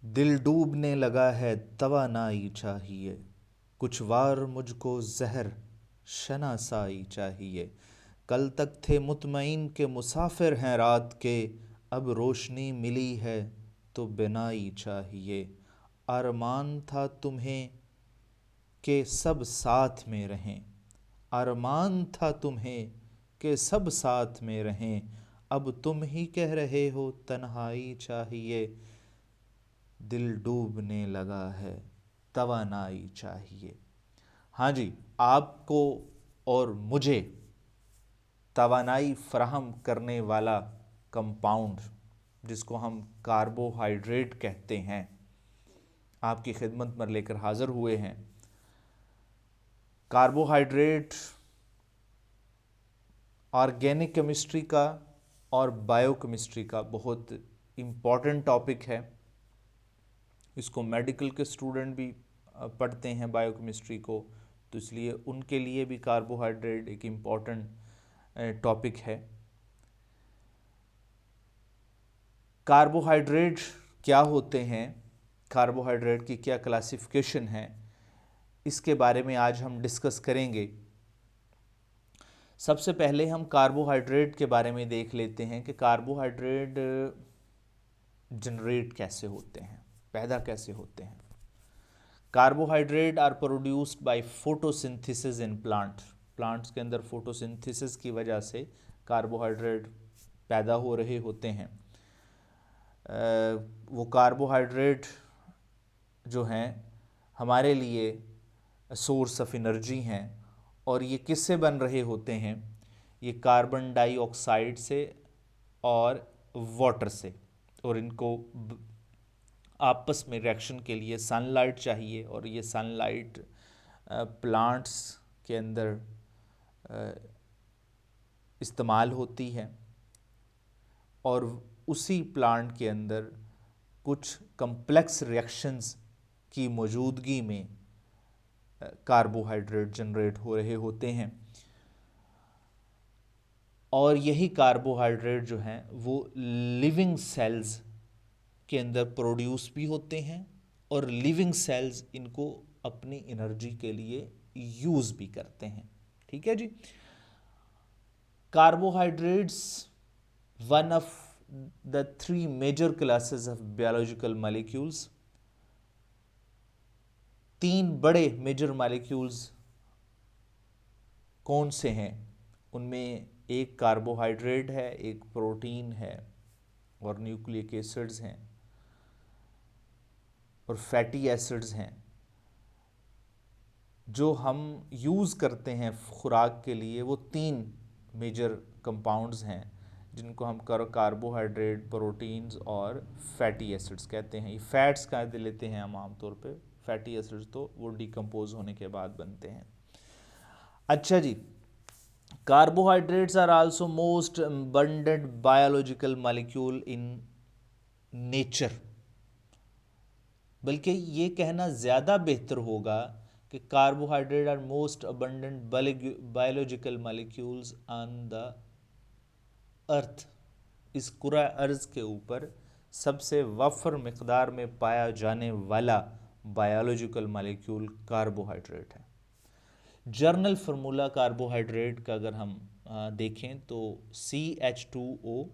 दिल डूबने लगा है तवानाई चाहिए, कुछ वार मुझको जहर शनासाई चाहिए। कल तक थे मुतमईन के मुसाफिर हैं रात के, अब रोशनी मिली है तो बिनाई चाहिए। अरमान था तुम्हें कि सब साथ में रहें, अरमान था तुम्हें कि सब साथ में रहें, अब तुम ही कह रहे हो तन्हाई चाहिए। दिल डूबने लगा है तवानाई चाहिए। हाँ जी, आपको और मुझे तवानाई फराहम करने वाला कंपाउंड जिसको हम कार्बोहाइड्रेट कहते हैं, आपकी खिदमत में लेकर हाज़िर हुए हैं। कार्बोहाइड्रेट ऑर्गेनिक केमिस्ट्री का और बायोकेमिस्ट्री का बहुत इम्पॉर्टेंट टॉपिक है। इसको मेडिकल के स्टूडेंट भी पढ़ते हैं बायोकेमिस्ट्री को, तो इसलिए उनके लिए भी कार्बोहाइड्रेट एक इम्पॉर्टेंट टॉपिक है। कार्बोहाइड्रेट क्या होते हैं, कार्बोहाइड्रेट की क्या क्लासिफिकेशन है, इसके बारे में आज हम डिस्कस करेंगे। सबसे पहले हम कार्बोहाइड्रेट के बारे में देख लेते हैं कि कार्बोहाइड्रेट जनरेट कैसे होते हैं, पैदा कैसे होते हैं। Carbohydrate are produced by photosynthesis in plants के अंदर फोटोसिंथेसिस की वजह से कार्बोहाइड्रेट पैदा हो रहे होते हैं। वो कार्बोहाइड्रेट जो हैं हमारे लिए सोर्स ऑफ एनर्जी हैं, और ये किससे बन रहे होते हैं? ये कार्बन डाइऑक्साइड से और वाटर से, और इनको आपस में रिएक्शन के लिए सनलाइट चाहिए, और ये सनलाइट प्लांट्स के अंदर इस्तेमाल होती है, और उसी प्लांट के अंदर कुछ कम्प्लेक्स रिएक्शंस की मौजूदगी में कार्बोहाइड्रेट जनरेट हो रहे होते हैं। और यही कार्बोहाइड्रेट जो हैं वो लिविंग सेल्स के अंदर प्रोड्यूस भी होते हैं, और लिविंग सेल्स इनको अपनी एनर्जी के लिए यूज़ भी करते हैं। ठीक है जी। Carbohydrates one of the three major classes of biological molecules. तीन बड़े मेजर मॉलिक्यूल्स कौन से हैं? उनमें एक कार्बोहाइड्रेट है, एक प्रोटीन है, और न्यूक्लिक एसिड्स हैं, और फैटी एसिड्स हैं, जो हम यूज़ करते हैं खुराक के लिए। वो तीन मेजर कंपाउंड्स हैं जिनको हम कार्बोहाइड्रेट, प्रोटीन्स और फैटी एसिड्स कहते हैं। ये फैट्स का लेते हैं हम आमतौर पे, फैटी एसिड्स तो वो डिकम्पोज होने के बाद बनते हैं। अच्छा जी, carbohydrates are also most abundant biological molecule in nature. बल्कि ये कहना ज़्यादा बेहतर होगा कि carbohydrate are most abundant biological molecules on the earth. इस कुरा अर्ज़ के ऊपर सबसे वफ़र मिक़दार में पाया जाने वाला बायोलॉजिकल मॉलिक्यूल कार्बोहाइड्रेट है। जर्नल फार्मूला कार्बोहाइड्रेट का अगर हम देखें तो CH2O,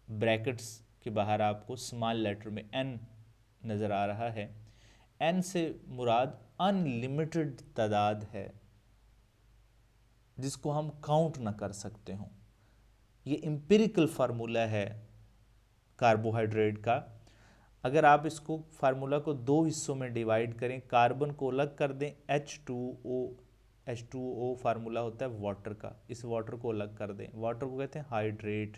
ब्रैकेट्स के बाहर आपको स्मॉल लेटर में N नज़र आ रहा है। N से मुराद अनलिमिटेड तादाद है जिसको हम काउंट ना कर सकते हों। ये एम्पिरिकल फार्मूला है कार्बोहाइड्रेट का। अगर आप इसको फार्मूला को दो हिस्सों में डिवाइड करें, कार्बन को अलग कर दें, H2O फार्मूला होता है वाटर का, इस वाटर को अलग कर दें, वाटर को कहते हैं हाइड्रेट।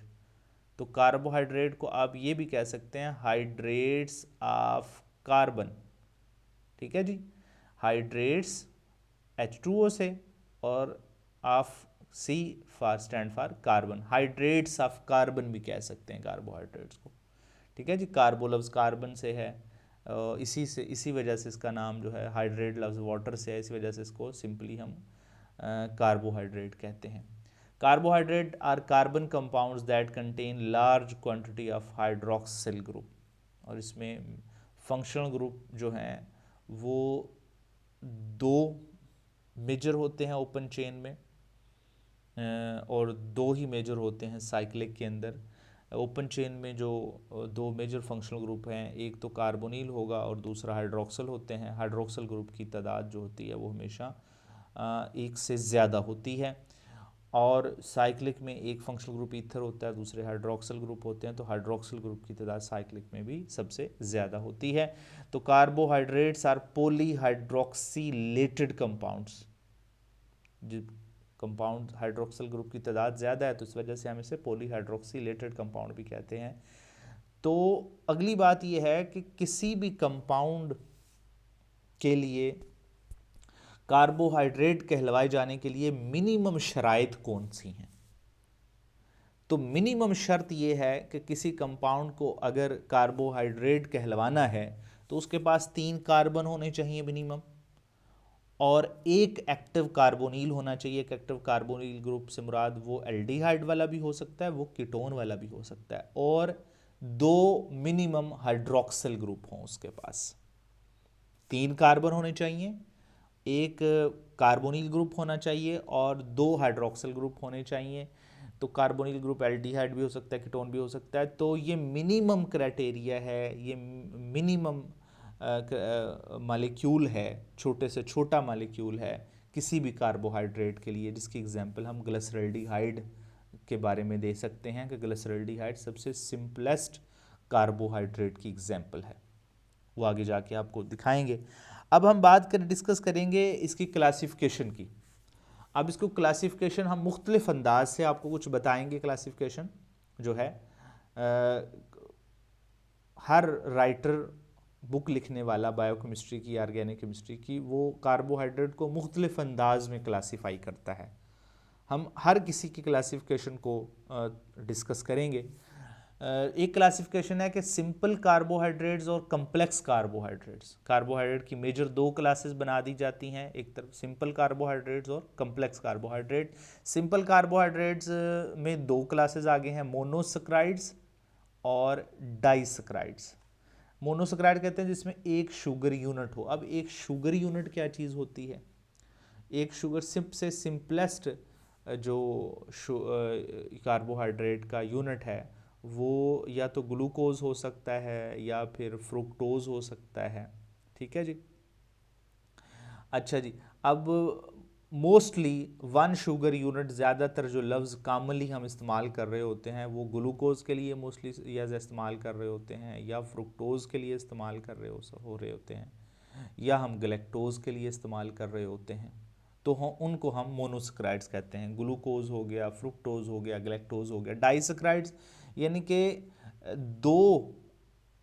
तो कार्बोहाइड्रेट को आप ये भी कह सकते हैं हाइड्रेट्स ऑफ कार्बन। ठीक है जी, हाइड्रेट्स H2O से, और of C for stand for carbon, hydrates of carbon भी कह सकते हैं कार्बोहाइड्रेट्स को। ठीक है जी, कार्बो लफ्ज़ कार्बन से है, इसी वजह से इसका नाम जो है, हाइड्रेट लफ्ज़ वाटर से है, इसी वजह से इसको सिंपली हम कार्बोहाइड्रेट कहते हैं। Carbohydrate are carbon compounds that contain large quantity of hydroxyl group. और इसमें फंक्शनल ग्रुप जो हैं वो दो मेजर होते हैं ओपन चेन में, और दो ही मेजर होते हैं साइक्लिक के अंदर। ओपन चेन में जो दो मेजर फंक्शनल ग्रुप हैं, एक तो कार्बोनिल होगा और दूसरा हाइड्रोक्सल होते हैं। हाइड्रोक्सल ग्रुप की तादाद जो होती है वो हमेशा एक से ज़्यादा होती है। और साइक्लिक में एक फंक्शनल ग्रुप ईथर होता है, दूसरे हाइड्रोक्सल ग्रुप होते हैं, तो हाइड्रोक्सल ग्रुप की तादाद साइक्लिक में भी सबसे ज़्यादा होती है। तो कार्बोहाइड्रेट्स आर पॉलीहाइड्रोक्सीलेटेड कंपाउंड्स। जो कंपाउंड हाइड्रोक्सल ग्रुप की तादाद ज़्यादा है तो इस वजह से हम इसे पॉलीहाइड्रोक्सीलेटेड कंपाउंड भी कहते हैं। तो अगली बात यह है कि किसी भी कंपाउंड के लिए कार्बोहाइड्रेट कहलवाए जाने के लिए मिनिमम शराइत कौन सी हैं? तो मिनिमम शर्त यह है कि किसी कंपाउंड को अगर कार्बोहाइड्रेट कहलवाना है तो उसके पास 3 कार्बन होने चाहिए मिनिमम, और एक एक्टिव कार्बोनिल होना चाहिए। एक एक्टिव कार्बोनिल ग्रुप से मुराद वो एल्डिहाइड वाला भी हो सकता है, वो कीटोन वाला भी हो सकता है, और 2 मिनिमम हाइड्रोक्सिल ग्रुप हों उसके पास। 3 कार्बन होने चाहिए, एक कार्बोनिल ग्रुप होना चाहिए और 2 हाइड्रोक्सिल ग्रुप होने चाहिए। तो कार्बोनिल ग्रुप एल्डिहाइड भी हो सकता है, कीटोन भी हो सकता है। तो ये मिनिमम क्राइटेरिया है, ये मिनिमम मालिक्यूल है, छोटे से छोटा मालिक्यूल है किसी भी कार्बोहाइड्रेट के लिए, जिसकी एग्जांपल हम ग्लिसरॉल्डिहाइड के बारे में दे सकते हैं कि ग्लिसरॉल्डिहाइड सबसे सिंपलेस्ट कार्बोहाइड्रेट की एग्जांपल है। वो आगे जाके आपको दिखाएंगे। अब हम बात डिस्कस करेंगे इसकी क्लासिफिकेशन की। अब इसको क्लासिफिकेशन हम मुख्तलिफ अंदाज से आपको कुछ बताएंगे। क्लासिफिकेशन जो है हर राइटर बुक लिखने वाला बायोकेमिस्ट्री की, ऑर्गेनिक केमिस्ट्री की, वो कार्बोहाइड्रेट को मुख्तलिफ अंदाज में क्लासीफाई करता है। हम हर किसी की क्लासिफिकेशन को डिस्कस करेंगे। एक क्लासिफिकेशन है कि सिंपल कार्बोहाइड्रेट्स और कम्प्लेक्स कार्बोहाइड्रेट्स। कार्बोहाइड्रेट की मेजर 2 क्लासेस बना दी जाती हैं, एक तरफ सिंपल कार्बोहाइड्रेट्स और कम्प्लेक्स कार्बोहाइड्रेट। सिंपल कार्बोहाइड्रेट्स में 2 क्लासेस आगे हैं, मोनोसैकराइड्स और डाइसैकराइड्स। मोनोसैकराइड कहते हैं जिसमें एक शुगर यूनिट हो। अब एक शुगर यूनिट क्या चीज़ होती है? एक शुगर से सिंपलेस्ट जो कार्बोहाइड्रेट का यूनिट है वो या तो ग्लूकोज हो सकता है या फिर फ्रुक्टोज हो सकता है। ठीक है जी। अच्छा जी, अब मोस्टली 1 शुगर यूनिट, ज़्यादातर जो लफ्ज़ कॉमनली हम इस्तेमाल कर रहे होते हैं वो ग्लूकोज के लिए मोस्टली या इस्तेमाल कर रहे होते हैं, या फ्रुक्टोज के लिए इस्तेमाल कर रहे रहे होते हैं, या हम गलेक्टोज के लिए इस्तेमाल कर रहे होते हैं। तो हम उनको हम मोनोसैकराइड्स कहते हैं। ग्लूकोज हो गया, फ्रुक्टोज हो गया, गलेक्टोज हो गया। डाइसैकराइड्स यानी कि 2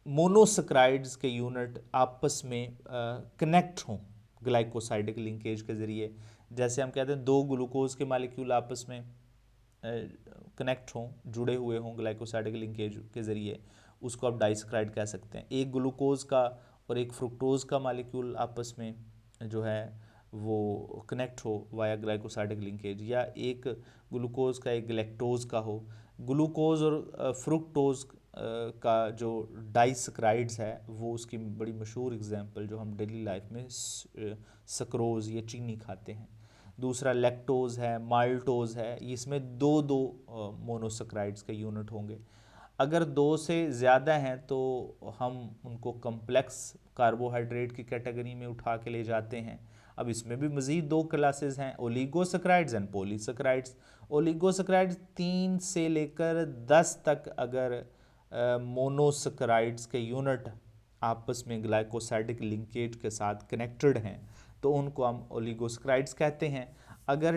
मोनोसैकराइड्स के यूनिट आपस में कनेक्ट हों ग्लाइकोसाइडिक लिंकेज के ज़रिए। जैसे हम कहते हैं 2 ग्लूकोज के मालिक्यूल आपस में कनेक्ट हों, जुड़े हुए हों ग्लाइकोसाइडिक लिंकेज के ज़रिए, उसको आप डाइसैकराइड कह सकते हैं। एक ग्लूकोज का और एक फ्रुक्टोज का मालिक्यूल आपस में जो है वो कनेक्ट हो वाया ग्लाइकोसाइडिक लिंकेज, या एक ग्लूकोज का एक गलेक्टोज का हो। ग्लूकोज और फ्रुक्टोज का जो डाइसैकराइड्स है वो उसकी बड़ी मशहूर एग्जांपल जो हम डेली लाइफ में सक्रोज या चीनी खाते हैं। दूसरा लैक्टोज है, माल्टोज है, इसमें 2 मोनोसैकराइड्स के यूनिट होंगे। अगर 2 से ज़्यादा हैं तो हम उनको कम्प्लेक्स कार्बोहाइड्रेट की कैटेगरी में उठा के ले जाते हैं। अब इसमें भी मज़ीद 2 क्लासेस हैं, ओलिगोसैकराइड्स एंड पॉलीसैकराइड्स। ओलिगोसैकराइड्स 3 से लेकर 10 तक अगर मोनोसैकराइड्स के यूनिट आपस में ग्लाइकोसाइडिक लिंकेज के साथ कनेक्टेड हैं तो उनको हम ओलिगोसैकराइड्स कहते हैं। अगर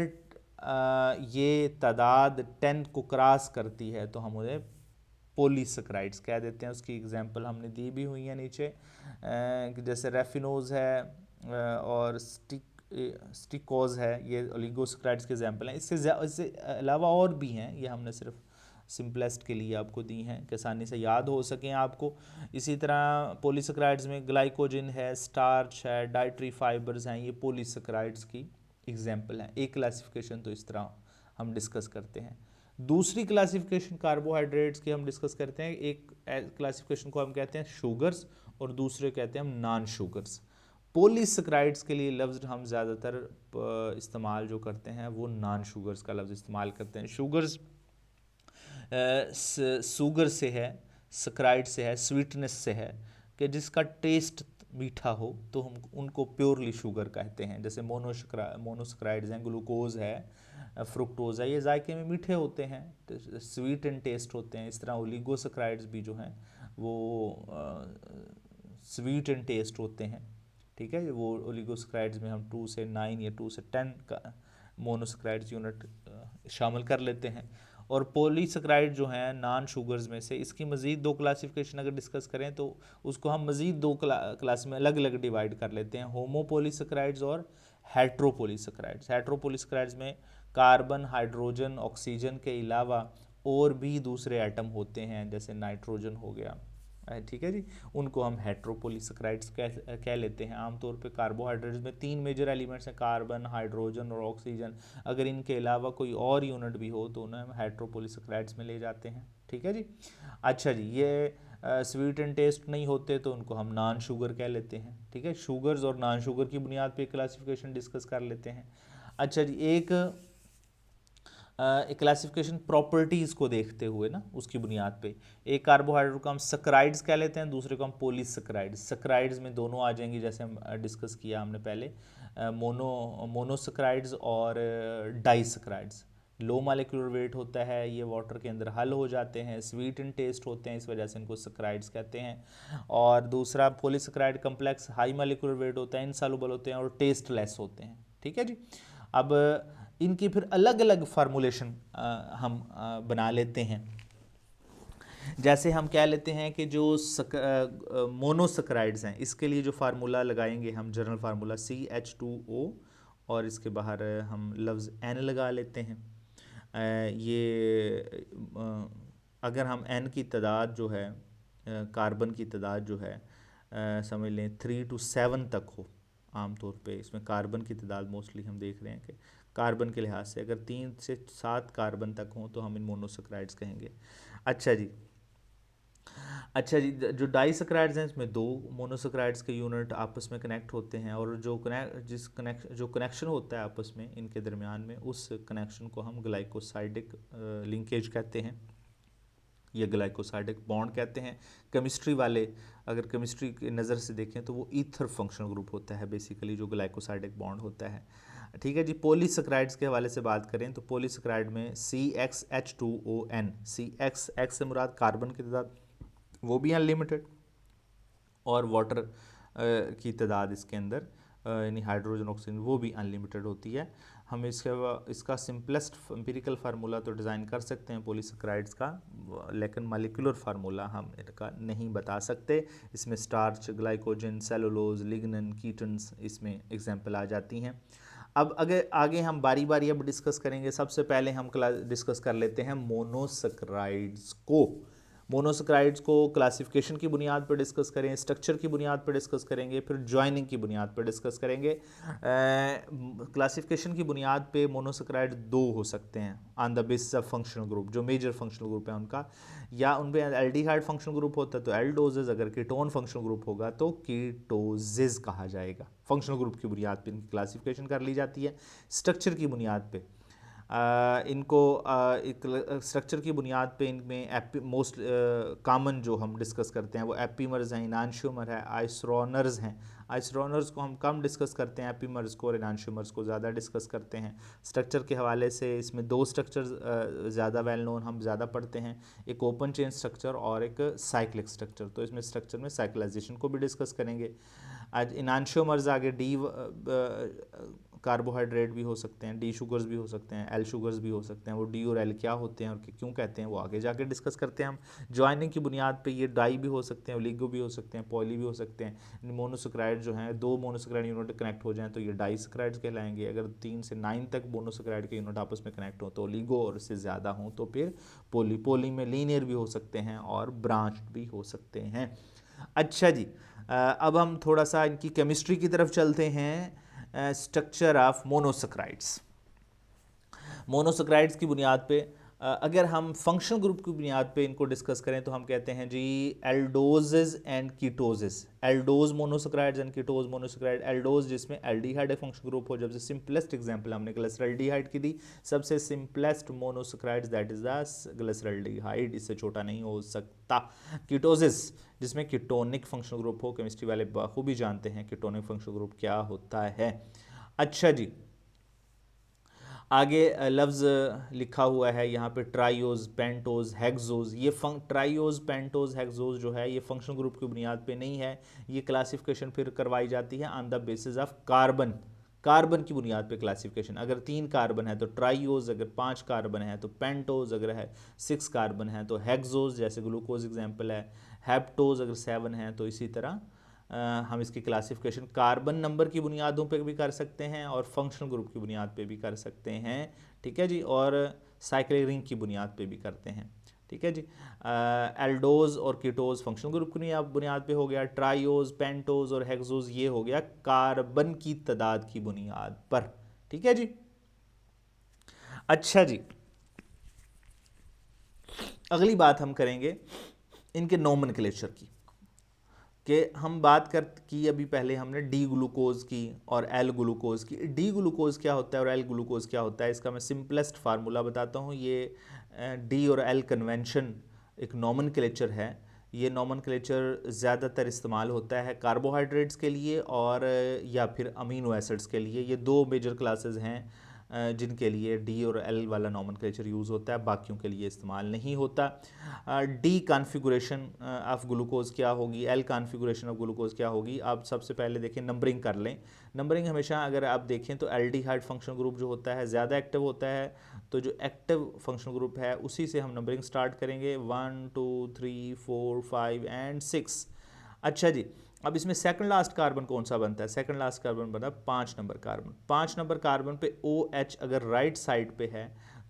ये तादाद 10 को क्रॉस करती है तो हम उन्हें पॉलीसैकराइड्स कह देते हैं। उसकी एग्जांपल हमने दी भी हुई है नीचे, जैसे रेफिनोज है और स्टिकोज है, ये ओलिगोसैकराइड्स के एग्जांपल हैं। इससे अलावा और भी हैं, ये हमने सिर्फ सिंपलेस्ट के लिए आपको दी हैं कि आसानी से याद हो सकें आपको। इसी तरह पॉलीसैकराइड्स में ग्लाइकोजन है, स्टार्च है, डाइटरी फाइबर्स हैं, ये पॉलीसैकराइड्स की एग्जांपल हैं। एक क्लासिफिकेशन तो इस तरह हम डिस्कस करते हैं। दूसरी क्लासिफिकेशन कार्बोहाइड्रेट्स की हम डिस्कस करते हैं, एक क्लासिफिकेशन को हम कहते हैं शुगर्स और दूसरे कहते हैं हम नॉन शुगर्स। पॉलीसेकेराइड्स के लिए लफ्ज़ हम ज़्यादातर इस्तेमाल जो करते हैं वो नॉन शुगर्स का लफ्ज़ इस्तेमाल करते हैं। शुगर्स शुगर से है, सेकेराइड से है, स्वीटनेस से है, कि जिसका टेस्ट मीठा हो तो हम उनको प्योरली शुगर कहते हैं। जैसे मोनोसेकेराइड्स हैं, ग्लूकोज है, फ्रुक्टोज है, ये जायके में मीठे होते हैं, स्वीट एंड टेस्ट होते हैं। इस तरह ओलिगोसेकेराइड्स भी जो हैं वो स्वीट एंड टेस्ट होते हैं। ठीक है, वो ओलिगोसेकेराइड्स में हम 2 से 9 या 2 से 10 का मोनोसेकेराइड्स यूनिट शामिल कर लेते हैं। और पॉलीसेकेराइड जो हैं नॉन शुगर्स में से, इसकी मज़ीद दो क्लासिफिकेशन अगर डिस्कस करें तो उसको हम मज़ीद दो क्लास में अलग अलग डिवाइड कर लेते हैं, होमोपॉलीसेकेराइड्स और हेट्रोपॉलीसेकेराइड्स। हेट्रोपॉलीसेकेराइड्स में कार्बन, हाइड्रोजन, ऑक्सीजन के अलावा और भी दूसरे एटम होते हैं, जैसे नाइट्रोजन हो गया, ठीक है जी, उनको हम हेट्रोपॉलीसेकेराइड्स कह लेते हैं। आमतौर पे कार्बोहाइड्रेट्स में 3 मेजर एलिमेंट्स हैं, कार्बन, हाइड्रोजन और ऑक्सीजन। अगर इनके अलावा कोई और यूनिट भी हो तो उन्हें हम हेट्रोपॉलीसेकेराइड्स में ले जाते हैं। ठीक है जी। अच्छा जी, ये स्वीट एंड टेस्ट नहीं होते तो उनको हम नॉन शुगर कह लेते हैं। ठीक है, शुगर्स और नॉन शुगर की बुनियाद पर क्लासिफिकेशन डिस्कस कर लेते हैं। अच्छा जी, एक क्लासिफिकेशन प्रॉपर्टीज़ को देखते हुए ना, उसकी बुनियाद पे एक कार्बोहाइड्रेट को हम सेकेराइड्स कह लेते हैं, दूसरे को हम पॉलीसेकेराइड्स। सेकेराइड्स में दोनों आ जाएंगी, जैसे हम डिस्कस किया हमने पहले, मोनोसेकेराइड्स और डाइसेकेराइड्स। लो मालिक्यूलर वेट होता है, ये वाटर के अंदर हल हो जाते हैं, स्वीट इन टेस्ट होते हैं, इस वजह से इनको सेकेराइड्स कहते हैं। और दूसरा polysaccharide complex high molecular wait होता है, इनसॉल्युबल होते हैं और टेस्टलेस होते हैं। ठीक है जी। अब इनकी फिर अलग अलग फार्मूलेशन हम बना लेते हैं। जैसे हम कह लेते हैं कि जो मोनोसेकेराइड्स हैं, इसके लिए जो फार्मूला लगाएंगे हम, जनरल फार्मूला CH2O, और इसके बाहर हम लफ्ज़ N लगा लेते हैं। ये अगर हम N की तादाद जो है, कार्बन की तादाद जो है, समझ लें 3 to 7 तक हो, आमतौर पे इसमें कार्बन की तादाद मोस्टली हम देख रहे हैं कि कार्बन के लिहाज से अगर 3 से 7 कार्बन तक हों तो हम इन मोनोसेकेराइड्स कहेंगे। अच्छा जी, जो डाइसेकेराइड्स हैं इसमें 2 मोनोसेकेराइड्स के यूनिट आपस में कनेक्ट होते हैं, और जो कनेक्शन होता है आपस में इनके दरमियान में, उस कनेक्शन को हम ग्लाइकोसाइडिक लिंकेज कहते हैं या ग्लाइकोसाइडिक बॉन्ड कहते हैं। केमिस्ट्री वाले अगर केमिस्ट्री की नज़र से देखें तो वो ईथर फंक्शनल ग्रुप होता है बेसिकली, जो ग्लाइकोसाइडिक बॉन्ड होता है। ठीक है जी। पॉलीसेकेराइड्स के हवाले से बात करें तो पॉलीसेकेराइड में CXH2ON, CX से मुराद कार्बन की तादाद, वो भी अनलिमिटेड, और वाटर की तादाद इसके अंदर यानी हाइड्रोजन, ऑक्सीजन, वो भी अनलिमिटेड होती है। हम इसका सिंपलेस्ट एम्पिरिकल फार्मूला तो डिज़ाइन कर सकते हैं पॉलीसेकेराइड्स का, लेकिन मॉलिक्यूलर फार्मूला हम इनका नहीं बता सकते। इसमें स्टार्च, ग्लाइकोजन, सेलुलोज, लिग्नन, कीटन्स इसमें एग्जाम्पल आ जाती हैं। अब अगर आगे हम बारी बारी अब डिस्कस करेंगे, सबसे पहले हम डिस्कस कर लेते हैं मोनोसेकेराइड्स को। मोनोसेकेराइड्स को क्लासिफिकेशन की बुनियाद पर डिस्कस करें, स्ट्रक्चर की बुनियाद पर डिस्कस करेंगे, फिर जॉइनिंग की बुनियाद पर डिस्कस करेंगे। क्लासिफिकेशन की बुनियाद पे मोनोसेकेराइड 2 हो सकते हैं on the basis of functional group, जो मेजर फंक्शनल ग्रुप है उनका, या उनमें एल्डिहाइड फंक्शनल ग्रुप होता है तो एल्डोजेज, अगर कीटोन फंक्शनल ग्रुप होगा तो कीटोजेज कहा जाएगा। फंक्शनल ग्रुप की बुनियाद पर इनकी क्लासिफिकेशन कर ली जाती है। स्ट्रक्चर की बुनियाद पर इनको स्ट्रक्चर की बुनियाद पे इनमें मोस्ट कॉमन जो हम डिस्कस करते हैं वो एपीमर्स हैं, इनांशियोमर है, आइसोनर्स हैं। आइसोनर्स को हम कम डिस्कस करते हैं, एपीमर्स को और इनांशियोमर्स को ज़्यादा डिस्कस करते हैं। स्ट्रक्चर के हवाले से इसमें 2 स्ट्रक्चर ज़्यादा वेल नोन हम ज़्यादा पढ़ते हैं, एक ओपन चेन स्ट्रक्चर और एक साइक्लिक स्ट्रक्चर। तो इसमें स्ट्रक्चर में साइक्लाइजेशन को भी डिस्कस करेंगे। आज इनांशियोमर्स आगे डी कार्बोहाइड्रेट भी हो सकते हैं, डी शुगर्स भी हो सकते हैं, एल शुगर्स भी हो सकते हैं। वो डी और एल क्या होते हैं और क्यों कहते हैं वो आगे जाके डिस्कस करते हैं हम। जॉइनिंग की बुनियाद पे ये डाई भी हो सकते हैं, ओलिगो भी हो सकते हैं, पॉली भी हो सकते हैं। मोनोसेकेराइड जो हैं, 2 मोनोसेकेराइड यूनिट कनेक्ट हो जाएँ तो ये डाइसेकेराइड्स कहलाएंगे। अगर 3 से 9 तक मोनोसेकेराइड के यूनिट आपस में कनेक्ट हो तो ओलिगो, और इससे ज़्यादा हों तो फिर पॉली। पॉली में लीनियर भी हो सकते हैं और ब्रांच भी हो सकते हैं। अच्छा जी, अब हम थोड़ा सा इनकी केमिस्ट्री की तरफ चलते हैं। Structure of monosaccharides. मोनोसेकेराइड्स की बुनियाद पे अगर हम फंक्शनल ग्रुप की बुनियाद पे इनको डिस्कस करें तो हम कहते हैं जी aldoses and ketoses, aldose monosaccharides and ketose monosaccharide. Aldose जिसमें एल्डिहाइड एक फंक्शनल ग्रुप हो, जब से सिंपलेस्ट एग्जांपल हमने ग्लिसरॉल्डिहाइड की दी, सबसे simplest monosaccharides that is the glyceraldehyde, इससे छोटा नहीं हो सकता। कीटोजेज जिसमें कीटोनिक फंक्शनल ग्रुप हो, केमिस्ट्री वाले बखूबी जानते हैं कीटोनिक फंक्शनल ग्रुप क्या होता है। अच्छा जी, आगे लफ्ज़ लिखा हुआ है यहाँ पे ट्राइओज, पेंटोज, हेक्सोज। ये ट्राइओज, पेंटोज, हेक्सोज जो है ये फंक्शनल ग्रुप की बुनियाद पे नहीं है, ये क्लासिफिकेशन फिर करवाई जाती है on the basis of carbon, carbon की बुनियाद पे क्लासिफिकेशन। अगर 3 कार्बन है तो ट्राइओज, अगर 5 कार्बन है तो पेंटोज, अगर है 6 कार्बन है तो हेक्सोज, जैसे ग्लूकोज एग्जाम्पल है। हेप्टोज अगर 7 है तो इसी तरह हम इसकी क्लासिफिकेशन कार्बन नंबर की बुनियादों पे भी कर सकते हैं और फंक्शनल ग्रुप की बुनियाद पे भी कर सकते हैं, ठीक है जी, और साइक्लिक रिंग की बुनियाद पे भी करते हैं, ठीक है जी। एल्डोज और कीटोज फंक्शनल ग्रुप की बुनियाद पे हो गया, ट्राइओज, पेंटोज और हेक्सोज ये हो गया कार्बन की तादाद की बुनियाद पर, ठीक है जी। अच्छा जी, अगली बात हम करेंगे इनके नोमेनक्लेचर की, कि हम बात कर की अभी पहले हमने डी ग्लूकोज की और एल ग्लूकोज की। डी ग्लूकोज क्या होता है और एल ग्लूकोज क्या होता है, इसका मैं सिंपलेस्ट फार्मूला बताता हूँ। ये डी और एल कन्वेंशन एक नॉमनक्लेचर है। ये नॉमनक्लेचर ज़्यादातर इस्तेमाल होता है कार्बोहाइड्रेट्स के लिए और या फिर अमीनो एसिड्स के लिए। ये दो मेजर क्लासेस हैं जिनके लिए डी और एल वाला नॉमनक्लेचर यूज़ होता है, बाकियों के लिए इस्तेमाल नहीं होता। डी कॉन्फ़िगरेशन ऑफ ग्लूकोज क्या होगी, एल कॉन्फ़िगरेशन ऑफ ग्लूकोज क्या होगी। आप सबसे पहले देखें, नंबरिंग कर लें। नंबरिंग हमेशा अगर आप देखें तो एल्डिहाइड फंक्शनल ग्रुप जो होता है ज़्यादा एक्टिव होता है, तो जो एक्टिव फंक्शनल ग्रुप है उसी से हम नंबरिंग स्टार्ट करेंगे, 1 2 3 4 5 एंड 6। अच्छा जी, अब इसमें सेकंड लास्ट कार्बन कौन सा बनता है, सेकंड लास्ट कार्बन बना 5 नंबर कार्बन। 5 नंबर कार्बन पे ओ एच अगर राइट साइड पे है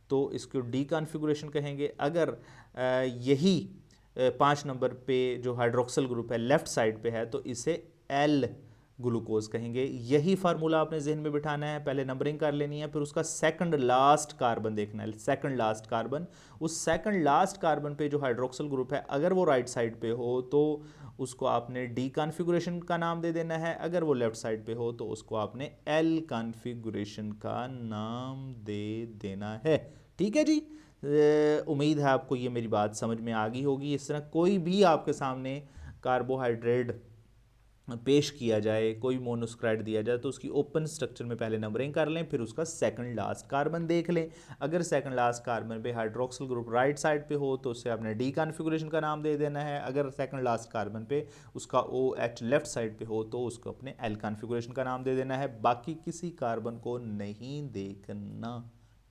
तो इसको डी कॉन्फ़िगरेशन कहेंगे। अगर यही 5 नंबर पे जो हाइड्रोक्सिल ग्रुप है लेफ्ट साइड पे है तो इसे एल ग्लूकोज कहेंगे। यही फार्मूला आपने जहन में बिठाना है, पहले नंबरिंग कर लेनी है, फिर उसका सेकंड लास्ट कार्बन देखना है, सेकंड लास्ट कार्बन। उस सेकंड लास्ट कार्बन पे जो हाइड्रोक्सिल ग्रुप है अगर वो राइट साइड पे हो तो उसको आपने डी कॉन्फ़िगरेशन का नाम दे देना है, अगर वो लेफ्ट साइड पे हो तो उसको आपने एल कॉन्फ़िगरेशन का नाम दे देना है, ठीक है जी। उम्मीद है आपको ये मेरी बात समझ में आ गई होगी। इस तरह कोई भी आपके सामने कार्बोहाइड्रेट पेश किया जाए, कोई मोनोसैकेराइड दिया जाए तो उसकी ओपन स्ट्रक्चर में पहले नंबरिंग कर लें, फिर उसका सेकंड लास्ट कार्बन देख लें। अगर सेकंड लास्ट कार्बन पे हाइड्रोक्सिल ग्रुप राइट साइड पे हो तो उससे आपने डी कॉन्फ़िगरेशन का नाम दे देना है। अगर सेकंड लास्ट कार्बन पे उसका ओ एच लेफ्ट साइड पे हो तो उसको अपने एल कॉन्फ़िगरेशन का नाम दे देना है, बाकी किसी कार्बन को नहीं देखना,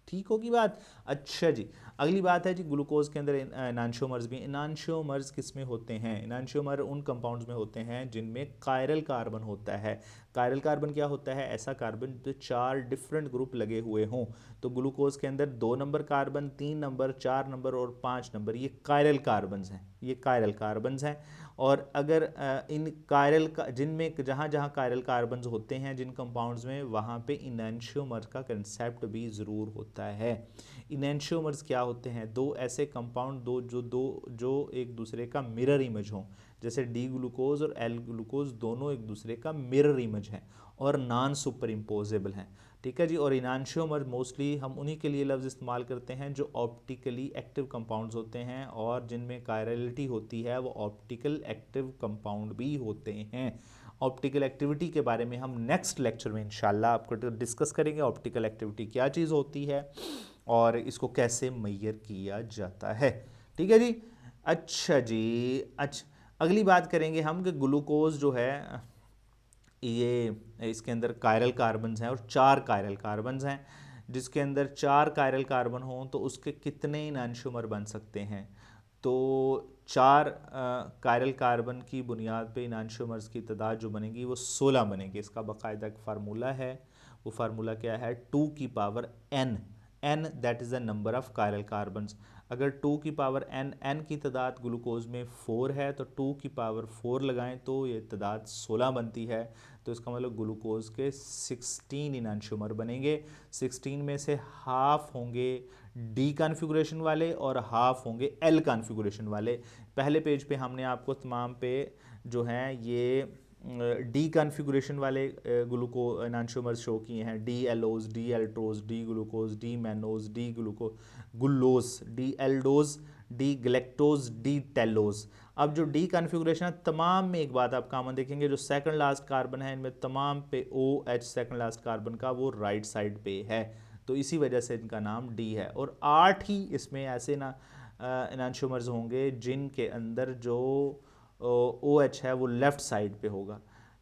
ठीक होगी बात। अच्छा जी, अगली बात है जी ग्लूकोज के अंदर इनांशियोमर्स भी। इनांशियोमर्स किस में होते हैं, इनांशियोमर उन कंपाउंड्स में होते हैं जिनमें कायरल कार्बन होता है। कायरल कार्बन क्या होता है, ऐसा कार्बन जो 4 डिफरेंट ग्रुप लगे हुए हों। तो ग्लूकोज के अंदर 2 नंबर कार्बन, 3 नंबर, 4 नंबर और 5 नंबर ये कायरल कार्बन्स हैं, ये कायरल कार्बन्स हैं। और अगर इन कायरल का जिनमें जहाँ जहाँ कायरल कार्बन्स होते हैं जिन कंपाउंड्स में, वहाँ पे इनैंशियोमर्स का कंसेप्ट भी ज़रूर होता है। इनैंशियोमर्स क्या होते हैं, दो ऐसे कंपाउंड जो एक दूसरे का मिरर इमेज हों, जैसे डी ग्लूकोज और एल ग्लूकोज दोनों एक दूसरे का मिरर इमेज हैं और नॉन सुपर इम्पोजेबल हैं, ठीक है जी। और इनांशियोमर मोस्टली हम उन्हीं के लिए लफ्ज़ इस्तेमाल करते हैं जो ऑप्टिकली एक्टिव कंपाउंड्स होते हैं और जिनमें कायरलिटी होती है, वो ऑप्टिकल एक्टिव कंपाउंड भी होते हैं। ऑप्टिकल एक्टिविटी के बारे में हम नेक्स्ट लेक्चर में इंशाल्लाह आपको डिस्कस करेंगे, ऑप्टिकल एक्टिविटी क्या चीज़ होती है और इसको कैसे मेजर किया जाता है, ठीक है जी। अच्छा जी, अच्छा अगली बात करेंगे हम कि ग्लूकोज जो है ये इसके अंदर कायरल कार्बन्स हैं और 4 कायरल कार्बन्स हैं। जिसके अंदर 4 कायरल कार्बन हों तो उसके कितने इनांशियोमर बन सकते हैं, तो 4 कायरल कार्बन की बुनियाद पे इनांशियोमर्स की तादाद जो बनेगी वो 16 बनेगी। इसका बाकायदा एक फार्मूला है, वो फार्मूला क्या है, 2 की power n, n that is the number of chiral carbons. अगर 2 की पावर n की तादाद ग्लूकोज में 4 है तो 2 की पावर 4 लगाएं तो ये तादाद 16 बनती है। तो इसका मतलब ग्लूकोज के 16 इनांशियोमर बनेंगे। 16 में से हाफ होंगे डी कॉन्फ़िगरेशन वाले और हाफ होंगे एल कॉन्फ़िगरेशन वाले। पहले पेज पे हमने आपको तमाम पे जो हैं ये डी कॉन्फ़िगरेशन वाले ग्लूको एनांशियोमर्स शो किए हैं, D allose, D altrose, D glucose, D mannose, D gulose, D aldose, D galactose, D talose. अब जो डी कॉन्फ़िगरेशन है तमाम में एक बात आप कॉमन देखेंगे, जो सेकंड लास्ट कार्बन है इनमें तमाम पे O H second last carbon का वो राइट साइड पे है, तो इसी वजह से इनका नाम डी है। और 8 ही इसमें ऐसे ना एनांशियोमर्स होंगे जिनके अंदर जो ओ एच है वो लेफ्ट साइड पे होगा।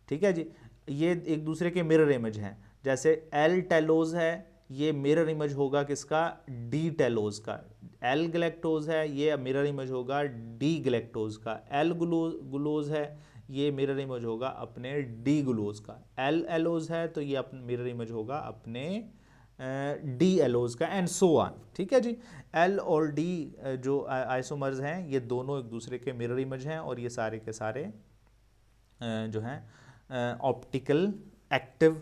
ठीक है जी, ये एक दूसरे के मिरर इमेज हैं। जैसे एल टेलोज है, ये मिरर इमेज होगा किसका, डी टेलोज का। एल ग्लेक्टोज है, ये मिरर इमेज होगा डी ग्लेक्टोज का। एल ग्लूकोज है, ये मिरर इमेज होगा अपने डी ग्लूकोज का। एल एलोज है तो ये अपने मिरर इमेज होगा अपने डी एलोज का, एंड सो ऑन। ठीक है जी, एल और डी जो आइसोमर्स हैं ये दोनों एक दूसरे के मिरर इमेज हैं, और ये सारे के सारे जो हैं ऑप्टिकल एक्टिव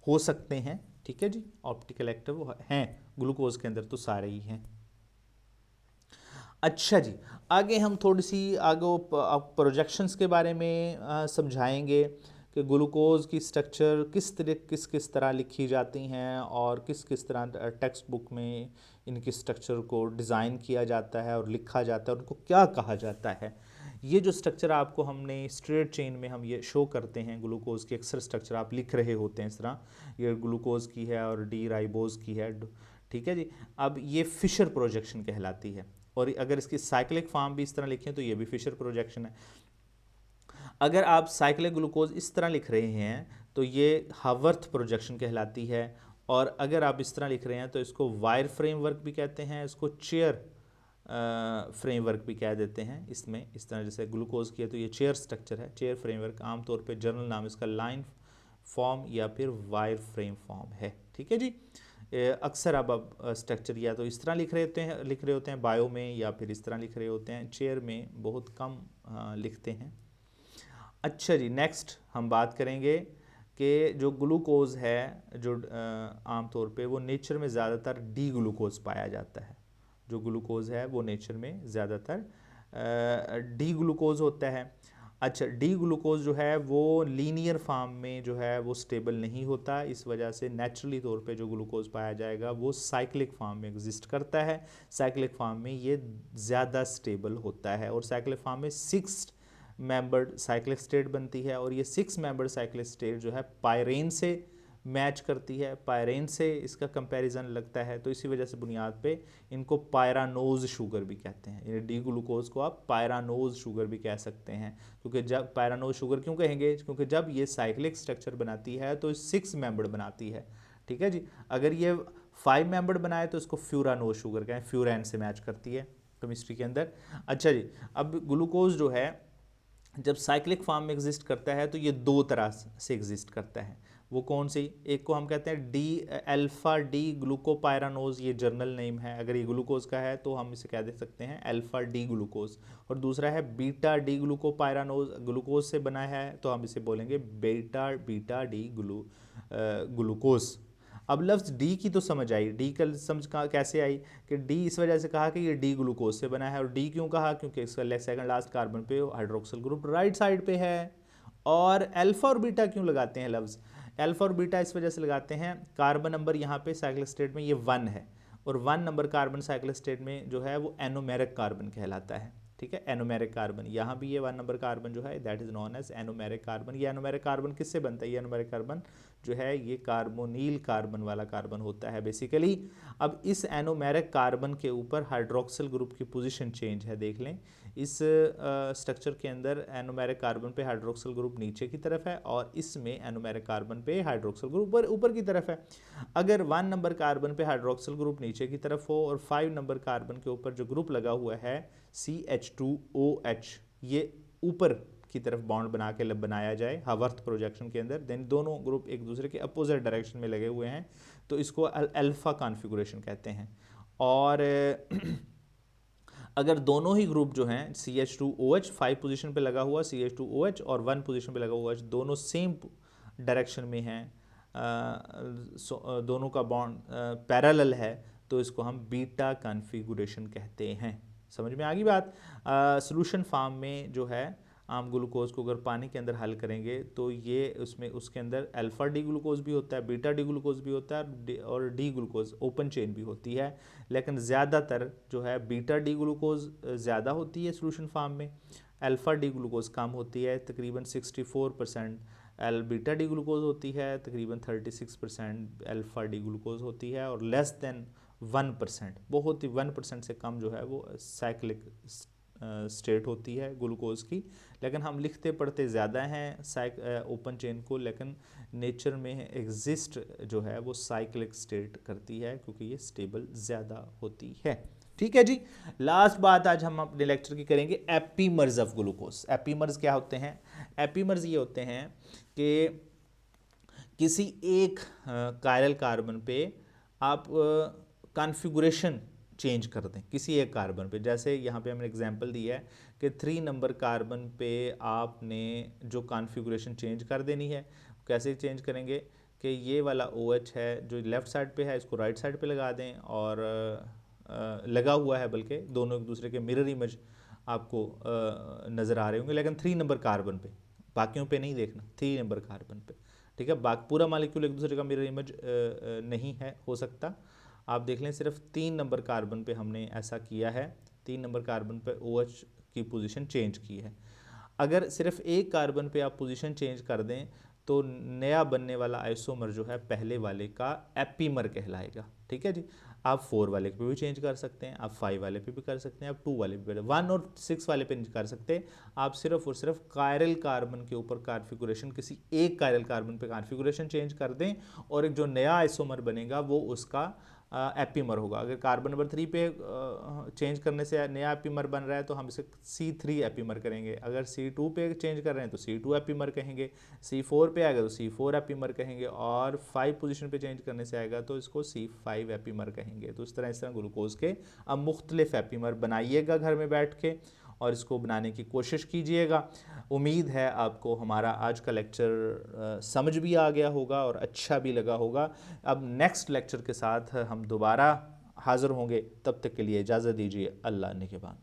हो सकते हैं। ठीक है जी, ऑप्टिकल एक्टिव हैं ग्लूकोज के अंदर तो सारे ही हैं। अच्छा जी, आगे हम थोड़ी सी आगे प्रोजेक्शंस के बारे में समझाएंगे कि ग्लूकोज की स्ट्रक्चर किस किस तरह लिखी जाती हैं और किस किस तरह टेक्स्ट बुक में इनकी स्ट्रक्चर को डिज़ाइन किया जाता है और लिखा जाता है, उनको क्या कहा जाता है। ये जो स्ट्रक्चर आपको हमने स्ट्रेट चेन में हम ये शो करते हैं, ग्लूकोज की अक्सर स्ट्रक्चर आप लिख रहे होते हैं इस तरह, ये ग्लूकोज की है और डी राइबोज की है। ठीक है जी, अब ये फिशर प्रोजेक्शन कहलाती है, और अगर इसकी साइक्लिक फॉर्म भी इस तरह लिखें तो ये भी फिशर प्रोजेक्शन है। अगर आप साइक्लिक ग्लूकोज इस तरह लिख रहे हैं तो ये हावर्थ प्रोजेक्शन कहलाती है, और अगर आप इस तरह लिख रहे हैं तो इसको वायर फ्रेमवर्क भी कहते हैं, इसको चेयर फ्रेमवर्क भी कह देते हैं। इसमें इस तरह जैसे ग्लूकोज की है तो ये चेयर स्ट्रक्चर है, चेयर फ्रेमवर्क। आमतौर पे जनरल नाम इसका लाइन फॉर्म या फिर वायर फ्रेम फॉर्म है। ठीक है जी, अक्सर अब स्ट्रक्चर या तो इस तरह लिख रहे होते हैं बायो में, या फिर इस तरह लिख रहे होते हैं, चेयर में बहुत कम लिखते हैं। अच्छा जी, नेक्स्ट हम बात करेंगे कि जो ग्लूकोज है जो आमतौर पे वो नेचर में ज़्यादातर डी ग्लूकोज पाया जाता है। जो ग्लूकोज है वो नेचर में ज़्यादातर डी ग्लूकोज होता है। अच्छा, डी ग्लूकोज जो है वो लीनियर फॉर्म में जो है वो स्टेबल नहीं होता, इस वजह से नेचुरली तौर पे जो ग्लूकोज पाया जाएगा वो साइक्लिक फॉर्म में एग्जिस्ट करता है। साइक्लिक फॉर्म में ये ज़्यादा स्टेबल होता है, और साइक्लिक फॉर्म में 6 मेंबर्ड साइक्लिक स्टेट बनती है, और ये 6 मेंबर्ड साइक्लिक स्टेट जो है पायरेन से मैच करती है, पायरेन से इसका कंपैरिजन लगता है, तो इसी वजह से बुनियाद पे इनको पायरानोज शुगर भी कहते हैं। ये डी ग्लूकोज को आप पायरानोज शुगर भी कह सकते हैं, क्योंकि जब पायरानोज शुगर क्यों कहेंगे, क्योंकि जब ये साइक्लिक स्ट्रक्चर बनाती है तो 6 मेंबर्ड बनाती है। ठीक है जी, अगर ये 5 मेंबर्ड बनाए तो इसको फ्यूरानोज शुगर कहें, फ्यूरैन से मैच करती है केमिस्ट्री के अंदर। अच्छा जी, अब ग्लूकोज जो है जब साइक्लिक फॉर्म में एग्जिस्ट करता है तो ये 2 तरह से एग्जिस्ट करता है। वो कौन सी, एक को हम कहते हैं डी अल्फा डी ग्लूकोपायरानोज, ये जर्नल नेम है। अगर ये ग्लूकोज का है तो हम इसे कह दे सकते हैं अल्फा डी ग्लूकोज, और दूसरा है बीटा डी ग्लूकोपायरानोज, ग्लूकोज से बना है तो हम इसे बोलेंगे बीटा डी ग्लूकोज। अब लफ्ज़ डी की तो समझ आई, डी का समझ कैसे आई कि डी इस वजह से कहा कि ये डी ग्लूकोज से बना है, और डी क्यों कहा, क्योंकि इसका सेकंड लास्ट कार्बन पे हाइड्रोक्सिल ग्रुप राइट साइड पे है। और अल्फा और बीटा क्यों लगाते हैं लफ्ज़, अल्फा और बीटा इस वजह से लगाते हैं, कार्बन नंबर यहाँ पे साइक्लिक स्टेट में ये 1 है, और 1 नंबर कार्बन साइक्लिक स्टेट में जो है वो एनोमेरिक कार्बन कहलाता है। ठीक है, एनोमेरिक कार्बन, यहाँ भी ये 1 नंबर कार्बन जो है that is known as anomeric carbon. ये एनोमेरिक कार्बन किससे बनता है, ये एनोमेरिक कार्बन जो है ये कार्बोनिल कार्बन वाला कार्बन होता है बेसिकली। अब इस एनोमेरिक कार्बन के ऊपर हाइड्रोक्सिल ग्रुप की पोजीशन चेंज है, देख लें इस स्ट्रक्चर के अंदर एनोमेरिक कार्बन पे हाइड्रोक्सिल ग्रुप नीचे की तरफ है, और इसमें एनोमेरिक कार्बन पे हाइड्रोक्सिल ग्रुप ऊपर की तरफ है। अगर 1 नंबर कार्बन पे हाइड्रोक्सिल ग्रुप नीचे की तरफ हो और 5 नंबर कार्बन के ऊपर जो ग्रुप लगा हुआ है CH2OH, ये ऊपर की तरफ बॉन्ड बना के बनाया जाए हावर्थ प्रोजेक्शन के अंदर, देन दोनों ग्रुप एक दूसरे के अपोजिट डायरेक्शन में लगे हुए हैं तो इसको अल्फा कॉन्फ़िगरेशन कहते हैं। और अगर दोनों ही ग्रुप जो हैं CH2OH 5 पोजीशन पे लगा हुआ CH2OH और 1 पोजीशन पे लगा हुआ दोनों सेम डायरेक्शन में हैं, दोनों का बॉन्ड पैरेलल है, तो इसको हम बीटा कॉन्फ़िगरेशन कहते हैं। समझ में आ गई बात। सॉल्यूशन फॉर्म में जो है आम ग्लूकोज को अगर पानी के अंदर हल करेंगे तो ये उसमें उसके अंदर अल्फ़ा डी ग्लूकोज भी होता है, बीटा डी ग्लूकोज भी होता है और डी ग्लूकोज ओपन चेन भी होती है, लेकिन ज़्यादातर जो है बीटा डी ग्लूकोज ज़्यादा होती है सॉल्यूशन फॉर्म में, अल्फ़ा डी ग्लूकोज कम होती है, तकरीबन 64%। बीटा डी ग्लूकोज होती है तकरीबन 36%, अल्फ़ा डी ग्लूकोज होती है और लेस देन 1%, बहुत ही 1% से कम जो है वो साइक्लिक स्टेट होती है ग्लूकोज की। लेकिन हम लिखते पढ़ते ज़्यादा हैं ओपन चेन को, लेकिन नेचर में एग्जिस्ट जो है वो साइक्लिक स्टेट करती है क्योंकि ये स्टेबल ज़्यादा होती है। ठीक है जी। लास्ट बात आज हम अपने लेक्चर की करेंगे एपीमर्स ऑफ ग्लूकोज। एपीमर्स क्या होते हैं? एपीमर्स ये होते हैं कि किसी एक कायरल कार्बन पे आप कॉन्फ़िगरेशन चेंज कर दें किसी एक कार्बन पे। जैसे यहाँ पे हमने एग्जांपल दिया है कि 3 नंबर कार्बन पे आपने जो कॉन्फ़िगरेशन चेंज कर देनी है, कैसे चेंज करेंगे कि ये वाला OH है जो लेफ़्ट साइड पे है इसको राइट साइड पे लगा दें, और लगा हुआ है बल्कि दोनों एक दूसरे के मिरर इमेज आपको नज़र आ रहे होंगे, लेकिन 3 नंबर कार्बन पे, बाकियों पे नहीं देखना, 3 नंबर कार्बन पे। ठीक है, बाकी पूरा मालिक्यूल एक दूसरे का मिरर इमेज नहीं है हो सकता, आप देख लें सिर्फ 3 नंबर कार्बन पे हमने ऐसा किया है, 3 नंबर कार्बन पे OH की पोजीशन चेंज की है। अगर सिर्फ एक कार्बन पे आप पोजीशन चेंज कर दें तो नया बनने वाला आइसोमर जो है पहले वाले का एपीमर कहलाएगा। ठीक है जी। आप 4 वाले पे भी चेंज कर सकते हैं, आप 5 वाले पे भी कर सकते हैं, आप 2 वाले पे, 1 और 6 वाले पे नहीं कर सकते। आप सिर्फ और सिर्फ कायरल कार्बन के ऊपर कॉन्फ़िगरेशन, किसी एक कायरल कार्बन पे कॉन्फ़िगरेशन चेंज कर दें और एक जो नया आइसोमर बनेगा वो उसका एपीमर होगा। अगर कार्बन नंबर 3 पे चेंज करने से नया एपीमर बन रहा है तो हम इसे C3 एपीमर करेंगे, अगर C2 पे चेंज कर रहे हैं तो C2 एपीमर कहेंगे, C4 पे आएगा तो C4 एपीमर कहेंगे, और 5 पोजीशन पे चेंज करने से आएगा तो इसको C5 एपीमर कहेंगे। तो इस तरह ग्लूकोज के अब मुख्तलिफ एपीमर बनाइएगा घर में बैठ के और इसको बनाने की कोशिश कीजिएगा। उम्मीद है आपको हमारा आज का लेक्चर समझ भी आ गया होगा और अच्छा भी लगा होगा। अब नेक्स्ट लेक्चर के साथ हम दोबारा हाज़िर होंगे, तब तक के लिए इजाज़त दीजिए। अल्लाह निगहबान।